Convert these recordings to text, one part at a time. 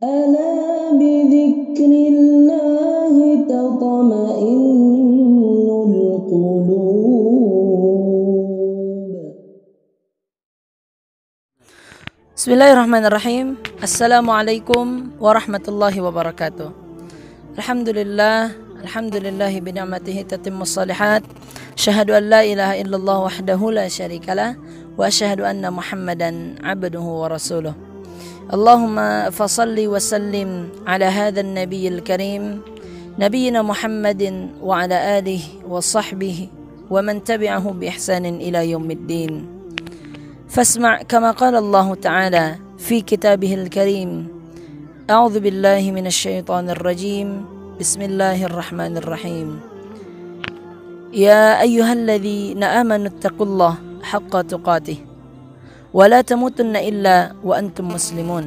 ألا بذكر الله تطمئن القلوب. Bismillahirrahmanirrahim. Assalamualaikum warahmatullahi wabarakatuh. Alhamdulillahi bi ni'matihi tatimmus shalihat. Asyhadu an la ilaha illallah wahdahu la syarikalah wa asyhadu anna Muhammadan abduhu wa rasuluh. Allahumma fasalli wa sallim ala hadzal nabiyil karim nabiyina Muhammadin wa ala alihi wa sahbihi wa man tabi'ahu bi ihsanin ila yaumiddin. فاسمع كما قال الله تعالى في كتابه الكريم أعوذ بالله من الشيطان الرجيم بسم الله الرحمن الرحيم يا أيها الذين آمنوا اتقوا الله حق تقاته ولا تموتن إلا وأنتم مسلمون.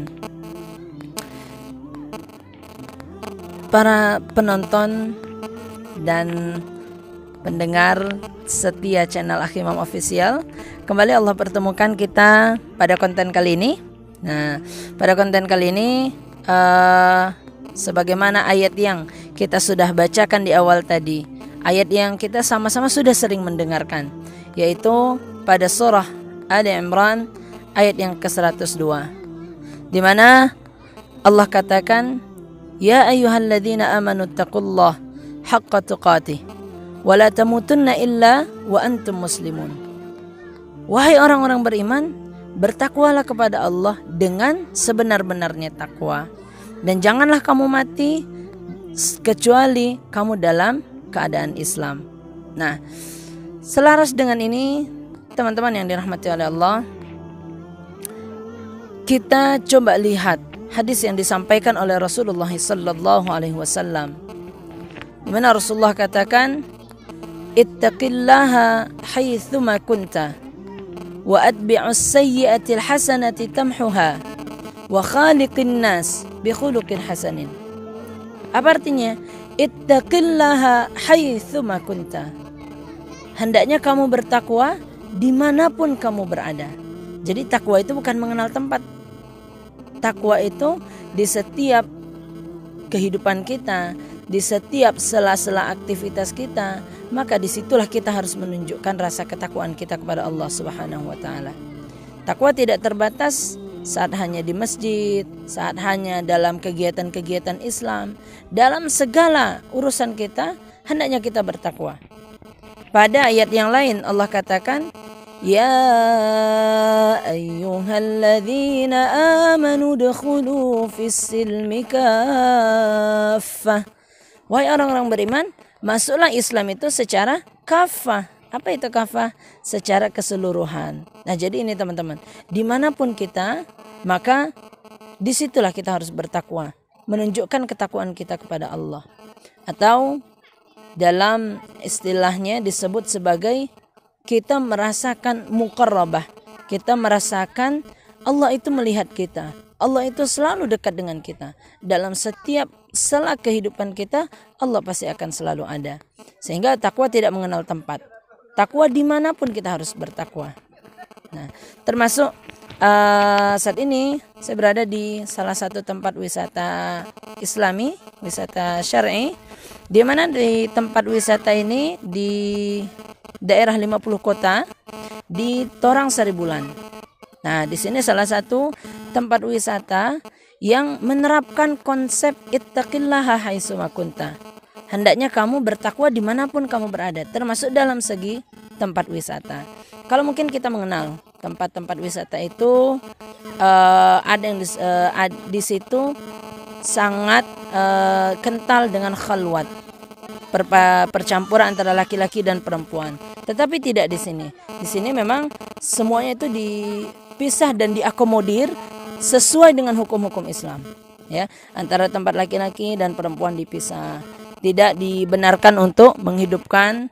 Para penonton dan pendengar setia channel Akhimam Official, kembali Allah pertemukan kita pada konten kali ini. Nah, pada konten kali ini sebagaimana ayat yang kita sudah bacakan di awal tadi, ayat yang kita sama-sama sudah sering mendengarkan, yaitu pada surah Ali Imran ayat yang ke-102, di mana Allah katakan, ya ayyuhalladzina amanu taqullaha haqqa tuqatih wa la tamutunna illa wa antum muslimun. Wahai orang-orang beriman, bertakwalah kepada Allah dengan sebenar-benarnya takwa, dan janganlah kamu mati kecuali kamu dalam keadaan Islam. Nah, selaras dengan ini, teman-teman yang dirahmati oleh Allah, kita coba lihat hadis yang disampaikan oleh Rasulullah sallallahu alaihi wasallam, di mana Rasulullah katakan, ittaqillaha haitsuma kunta wa atbi'us sayyi'atil hasanati tamhuha wa khaliqin nas bi khuluqin hasanin. Apa artinya? Ittaqillaha haitsuma kunta. Hendaknya kamu bertakwa dimanapun kamu berada. Jadi takwa itu bukan mengenal tempat. Takwa itu di setiap kehidupan kita, di setiap sela-sela aktivitas kita, maka disitulah kita harus menunjukkan rasa ketakwaan kita kepada Allah Subhanahu wa ta'ala. Takwa tidak terbatas saat hanya di masjid, saat hanya dalam kegiatan-kegiatan Islam. Dalam segala urusan kita, hendaknya kita bertakwa. Pada ayat yang lain Allah katakan, ya ayyuhalladzina amanu dukhulu fis-silmi kaffah. Wahai orang-orang beriman, masuklah Islam itu secara kafah. Apa itu kafah? Secara keseluruhan. Nah, jadi ini teman-teman, dimanapun kita, maka disitulah kita harus bertakwa, menunjukkan ketakwaan kita kepada Allah. Atau dalam istilahnya disebut sebagai kita merasakan muqarrabah. Kita merasakan Allah itu melihat kita. Allah itu selalu dekat dengan kita. Dalam setiap sela kehidupan kita, Allah pasti akan selalu ada. Sehingga takwa tidak mengenal tempat. Takwa dimanapun kita harus bertakwa. Nah, termasuk saat ini saya berada di salah satu tempat wisata Islami, wisata syar'i, di mana di tempat wisata ini di daerah 50 kota di Torang Saribulan. Nah, di sini salah satu tempat wisata yang menerapkan konsep ittaqillaha haitsuma kunta. Hendaknya kamu bertakwa dimanapun kamu berada, termasuk dalam segi tempat wisata. Kalau mungkin kita mengenal tempat-tempat wisata itu, ada yang di situ sangat kental dengan khalwat, percampuran antara laki-laki dan perempuan. Tetapi tidak di sini. Di sini memang semuanya itu dipisah dan diakomodir sesuai dengan hukum-hukum Islam. Ya, antara tempat laki-laki dan perempuan dipisah. Tidak dibenarkan untuk menghidupkan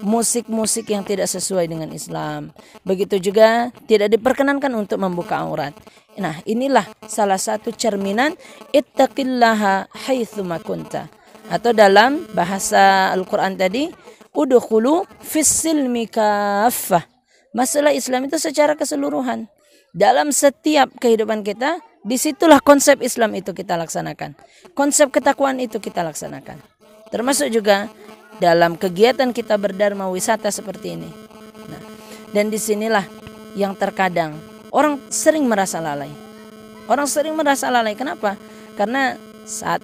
musik-musik yang tidak sesuai dengan Islam. Begitu juga tidak diperkenankan untuk membuka aurat. Nah, inilah salah satu cerminan ittaqillaha haitsuma kunta. Atau dalam bahasa Al-Quran tadi, udkhulu fis-silmi kaffah. Masalah Islam itu secara keseluruhan. dalam setiap kehidupan kita, disitulah konsep Islam itu kita laksanakan. Konsep ketakwaan itu kita laksanakan. Termasuk juga dalam kegiatan kita berdharma wisata seperti ini. Nah, dan disinilah yang terkadang orang sering merasa lalai. Orang sering merasa lalai. Kenapa? Karena saat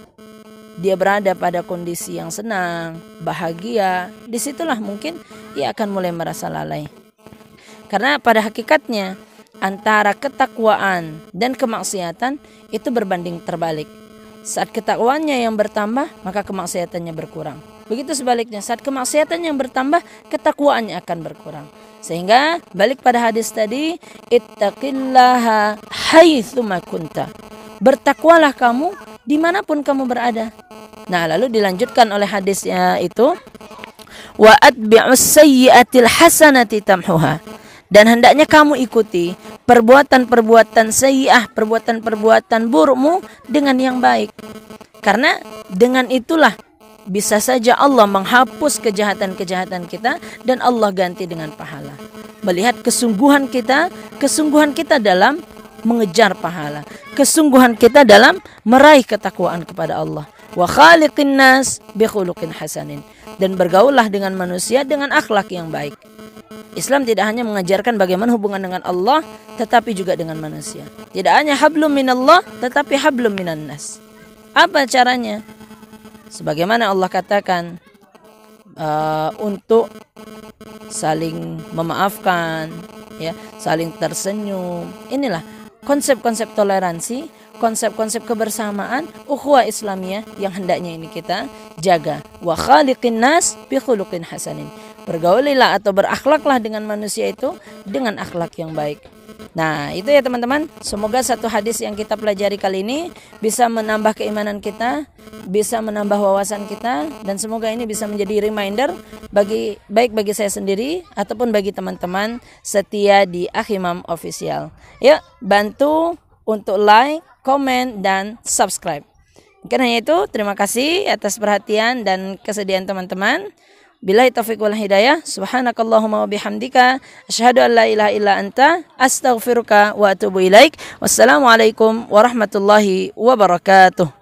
dia berada pada kondisi yang senang, bahagia, disitulah mungkin ia akan mulai merasa lalai. Karena pada hakikatnya antara ketakwaan dan kemaksiatan itu berbanding terbalik. Saat ketakwaannya yang bertambah, maka kemaksiatannya berkurang. Begitu sebaliknya, saat kemaksiatan yang bertambah, ketakwaannya akan berkurang. Sehingga balik pada hadis tadi, ittaqillaha haitsuma kunta. Bertakwalah kamu dimanapun kamu berada. Nah, lalu dilanjutkan oleh hadisnya itu, wa atbi'us sayyi'atil hasanati tamhuha. Dan hendaknya kamu ikuti perbuatan-perbuatan sayyi'ah, perbuatan-perbuatan burukmu dengan yang baik. Karena dengan itulah bisa saja Allah menghapus kejahatan-kejahatan kita dan Allah ganti dengan pahala. Melihat kesungguhan kita dalam mengejar pahala, kesungguhan kita dalam meraih ketakwaan kepada Allah. Wa khaliqin nas bi khuluqin hasanin. Dan bergaullah dengan manusia dengan akhlak yang baik. Islam tidak hanya mengajarkan bagaimana hubungan dengan Allah, tetapi juga dengan manusia. Tidak hanya hablum minallah, tetapi hablum minan nas. Apa caranya? Sebagaimana Allah katakan, untuk saling memaafkan, ya, saling tersenyum. Inilah konsep-konsep toleransi, konsep-konsep kebersamaan, ukhuwah Islamiyah yang hendaknya ini kita jaga. Wa khaliqin nas bi khuluqin hasanin. Bergaulilah atau berakhlaklah dengan manusia itu dengan akhlak yang baik. Nah, itu ya teman-teman. Semoga satu hadis yang kita pelajari kali ini bisa menambah keimanan kita, bisa menambah wawasan kita, dan semoga ini bisa menjadi reminder baik bagi saya sendiri ataupun bagi teman-teman setia di Akhimam Official. Yuk, bantu untuk like, komen, dan subscribe. Mungkin hanya itu. Terima kasih atas perhatian dan kesediaan teman-teman. Billahi taufiq wal hidayah. Subhanakallahumma wa bihamdika asyhadu an la ilaha illa anta astaghfiruka wa atubu ilaik. Wassalamualaikum warahmatullahi wabarakatuh.